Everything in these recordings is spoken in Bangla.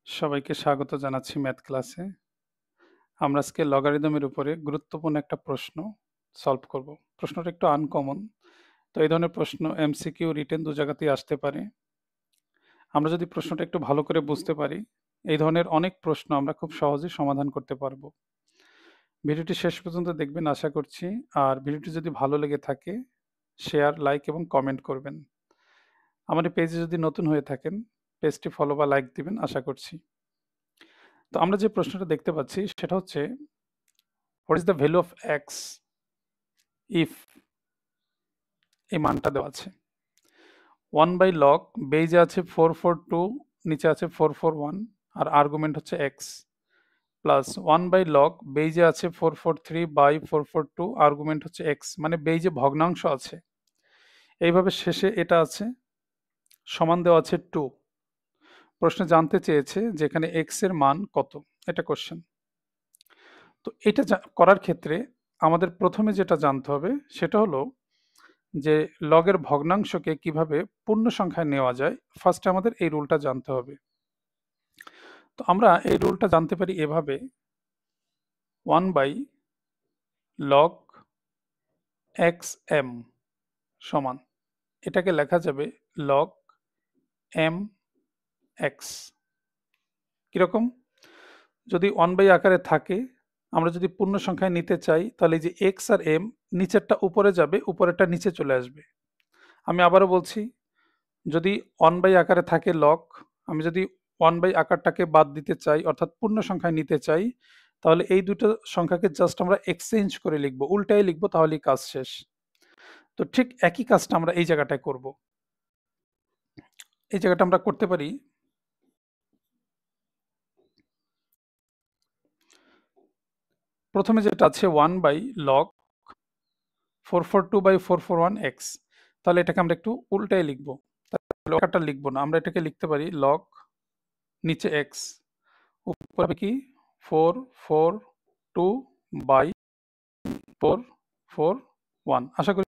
সবাইকে স্বাগত জানাচ্ছি ম্যাথ ক্লাসে। আমরা আজকে লগারিদমের উপরে গুরুত্বপূর্ণ একটা প্রশ্ন সলভ করব। প্রশ্নটা একটু আনকমন। তো এই ধরনের প্রশ্ন এমসিকিউ, রিটেন ২ জায়গাতেই আসতে পারে। আমরা যদি প্রশ্নটা একটু ভালো করে বুঝতে পারি, এই ধরনের অনেক প্রশ্ন আমরা খুব সহজেই সমাধান করতে পারবো। ভিডিওটি শেষ পর্যন্ত দেখবেন আশা করছি। আর ভিডিওটি যদি ভালো লেগে থাকে, শেয়ার, লাইক এবং কমেন্ট করবেন। আমার এই পেজে যদি নতুন হয়ে থাকেন, পেজটি ফলো বা লাইক দিবেন আশা করছি। তো আমরা যে প্রশ্নটা দেখতে পাচ্ছি সেটা হচ্ছে what is the value of x if এই মানটা দেওয়া আছে 1/log বেজে আছে 442, নিচে আছে 441 আর আর্গুমেন্ট হচ্ছে এক্স, প্লাস 1/log বেজে আছে 443/442, আর্গুমেন্ট হচ্ছে এক্স, মানে বেজে ভগ্নাংশ আছে। এইভাবে শেষে এটা আছে, সমান দেওয়া আছে 2। প্রশ্নে জানতে চেয়েছে যে এখানে এক্স এর মান কত, এটা কোশ্চেন। তো এটা করার ক্ষেত্রে আমাদের প্রথমে যেটা জানতে হবে সেটা হলো যে লগের ভগ্নাংশকে কিভাবে পূর্ণ সংখ্যায় নেওয়া যায়। ফার্স্টে আমাদের এই রুলটা জানতে হবে। তো আমরা এই রুলটা জানতে পারি এভাবে, 1/log xm সমান, এটাকে লেখা যাবে log m x। কিরকম? যদি 1 আকারে থাকে, আমরা যদি পূর্ণ সংখ্যায় নিতে চাই, তাহলে এই যে x আর m, নিচেরটা উপরে যাবে, উপরেরটা নিচে চলে আসবে। আমি আবারও বলছি, যদি 1 আকারে থাকে লগ, আমি যদি 1 আকারটাকে বাদ দিতে চাই, অর্থাৎ পূর্ণ সংখ্যায় নিতে চাই, তাহলে এই দুটো সংখ্যাকে জাস্ট আমরা এক্সচেঞ্জ করে লিখবো, উল্টাই লিখবো, তাহলেই কাজ শেষ। তো ঠিক একই কাজটা আমরা এই জায়গাটায় করব। এই জায়গাটা আমরা করতে পারি, প্রথমে যেটা আছে 1/log 442/441 x, তাহলে এটাকে আমরা একটু উল্টাই লিখবো। তাহলে আকারটা লিখবো না, আমরা এটাকে লিখতে পারি log নিচে x, উপরে কি 442/441। আশা করি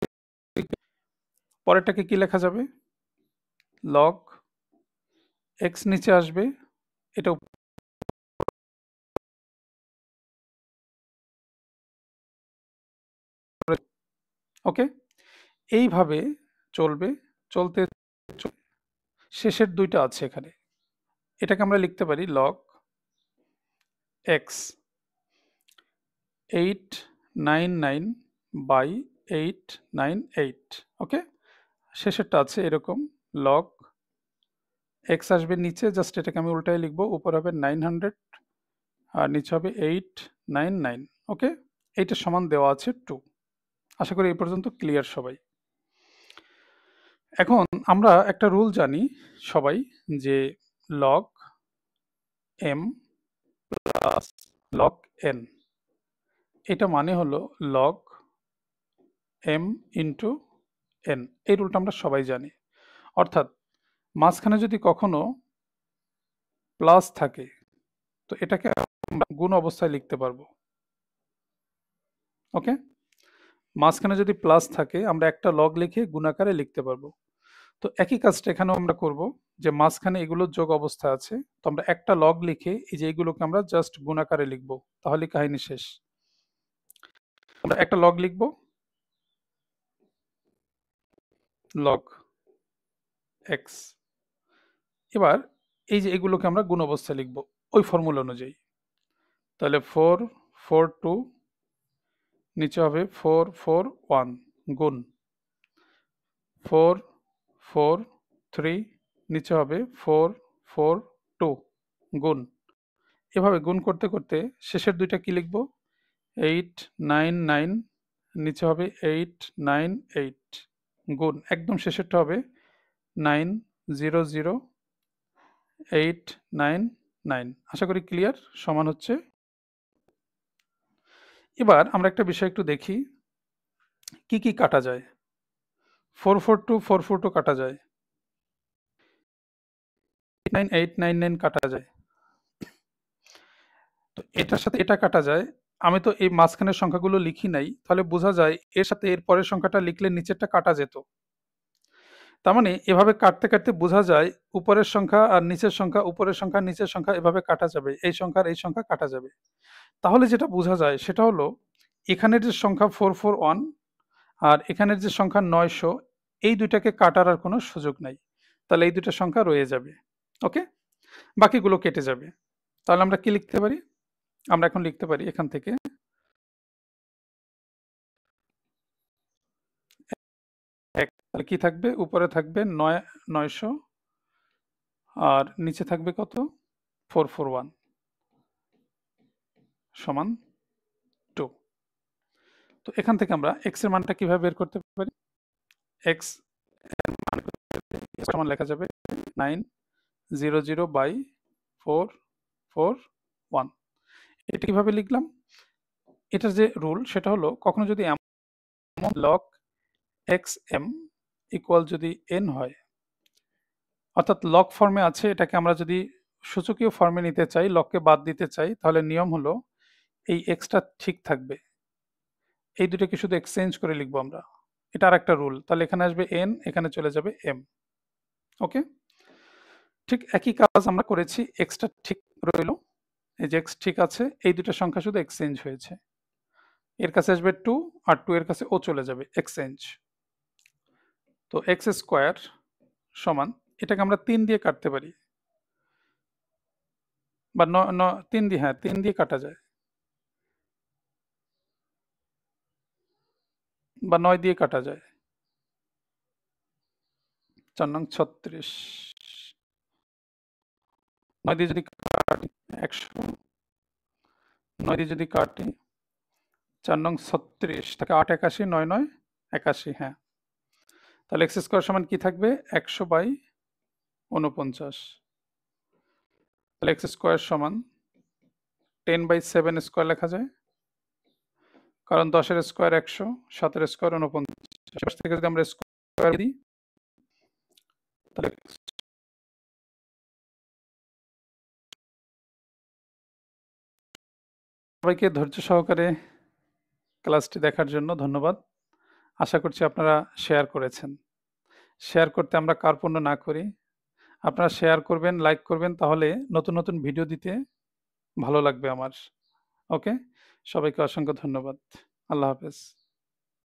পরেরটাকে কি লেখা যাবে, log x নিচে আসবে, এটা ওকে। এইভাবে চলবে, চলতে শেষের দুইটা আছে এখানে, এটাকে আমরা লিখতে পারি log x 899/898। ওকে, শেষেরটা আছে এরকম, log x আসবে নিচে, জাস্ট এটাকে আমি উল্টায় লিখবো, উপর হবে 900 আর নিচে হবে 899। ওকে, এইটা সমান দেওয়া আছে 2। আশা করি এই পর্যন্ত ক্লিয়ার সবাই। এখন আমরা একটা রুল জানি সবাই, যে log m plus log n, এটা মানে হলো log m ইন্টু n। এই রুলটা আমরা সবাই জানি। অর্থাৎ মাঝখানে যদি কখনো প্লাস থাকে, তো এটাকে আমরা গুণ অবস্থায় লিখতে পারবো। ওকে, মাঝখানে যদি প্লাস থাকে, আমরা একটা লগ লিখে গুণাকারে লিখতে পারবো। তো একই কাজটা এখানেও আমরা করব, যে মাঝখানে এগুলোর যোগ অবস্থা আছে, তো আমরা একটা লগ লিখে এই যে এইগুলোকে আমরা জাস্ট গুণাকারে লিখব, তাহলে কাহিনী শেষ। আমরা একটা লগ লিখব, লগ এক্স। এবার এই যে এগুলোকে আমরা গুণ অবস্থায় লিখব ওই ফর্মুলা অনুযায়ী। তাহলে 442, নিচে হবে 441 গুণ 443, নিচে হবে 442 গুণ। এভাবে গুণ করতে করতে শেষের দুইটা কি লিখব, 899, নিচে হবে 898 গুণ একদম শেষেরটা হবে 900899। আশা করি ক্লিয়ার, সমান হচ্ছে। এবার আমরা একটা বিষয় একটু দেখি, কি কি কাটা যায়। 442 কাটা যায়, 89899 কাটা যায়, তো এটার সাথে এটা কাটা যায়। আমি তো এই মাঝখানের সংখ্যাগুলো লিখি নাই, তাহলে বোঝা যায় এর সাথে এর পরের সংখ্যাটা লিখলে নিচেরটা কাটা যেত। তার মানে এভাবে কাটতে কাটতে বোঝা যায় উপরের সংখ্যা আর নিচের সংখ্যা, উপরের সংখ্যা নিচের সংখ্যা এভাবে কাটা যাবে, এই সংখ্যা আর এই সংখ্যা কাটা যাবে। তাহলে যেটা বোঝা যায় সেটা হলো এখানের যে সংখ্যা 441 আর এখানের যে সংখ্যা 900, এই দুইটাকে কাটার আর কোনো সুযোগ নাই। তাহলে এই দুইটা সংখ্যা রয়ে যাবে। ওকে, বাকিগুলো কেটে যাবে। তাহলে আমরা কি লিখতে পারি? আমরা এখন লিখতে পারি এখান থেকে এক, তাহলে কি থাকবে? উপরে থাকবে 900 আর নিচে থাকবে কত? 441 সমান 2। তো এখান থেকে আমরা x এর মানটা কিভাবে বের করতে পারি? x সমান লেখা যাবে 900/441। এটা কিভাবে লিখলাম? এটার যে রুল সেটা হলো কখনো যদি এমন log xm ইকুয়াল যদি n হয়, অর্থাৎ লগ ফর্মে আছে, এটাকে আমরা যদি সূচকীয় ফর্মে নিতে চাই, লগকে বাদ দিতে চাই, তাহলে নিয়ম হলো এই এক্সটা ঠিক থাকবে, এই দুটোকে শুধু এক্সচেঞ্জ করে লিখবো আমরা। এটা আর একটা রুল। তাহলে এখানে আসবে n, এখানে চলে যাবে m। ওকে, ঠিক একই কাজ আমরা করেছি, এক্সটা ঠিক রইল, এই যে এক্স ঠিক আছে, এই দুটো সংখ্যা শুধু এক্সচেঞ্জ হয়েছে। এর কাছে আসবে 2 আর 2 এর কাছে ও চলে যাবে, এক্সচেঞ্জ। তো এক্স স্কোয়ার সমান, এটাকে আমরা 3 দিয়ে কাটতে পারি, বা 3 দিয়ে, হ্যাঁ 3 দিয়ে কাটা যায়, বা 9 দিয়ে কাটা যায়। 4 নং 36, 9 দিয়ে যদি কাটি 100, 9 দিয়ে যদি কাটি 4 নং 36 থাকে 8 81, 9 9 81, হ্যাঁ। তাহলে এক্স স্কোয়ার সমান কি থাকবে? 100/49। তাহলে এক্স স্কোয়ার সমান 10/7 স্কোয়ার লেখা যায়, কারণ 10 এর স্কোয়ার 100, 7 এর স্কোয়ার 49 থেকে যদি আমরা স্কোয়ার দিই তাহলে সবাইকে ধৈর্য সহকারে ক্লাসটি দেখার জন্য ধন্যবাদ। আশা করছি আপনারা শেয়ার করেছেন। শেয়ার করতে আমরা কার্পণ্য না করি। আপনারা শেয়ার করবেন, লাইক করবেন, তাহলে নতুন নতুন ভিডিও দিতে ভালো লাগবে আমার। ওকে, সবাইকে অসংখ্য ধন্যবাদ। আল্লাহ হাফেজ।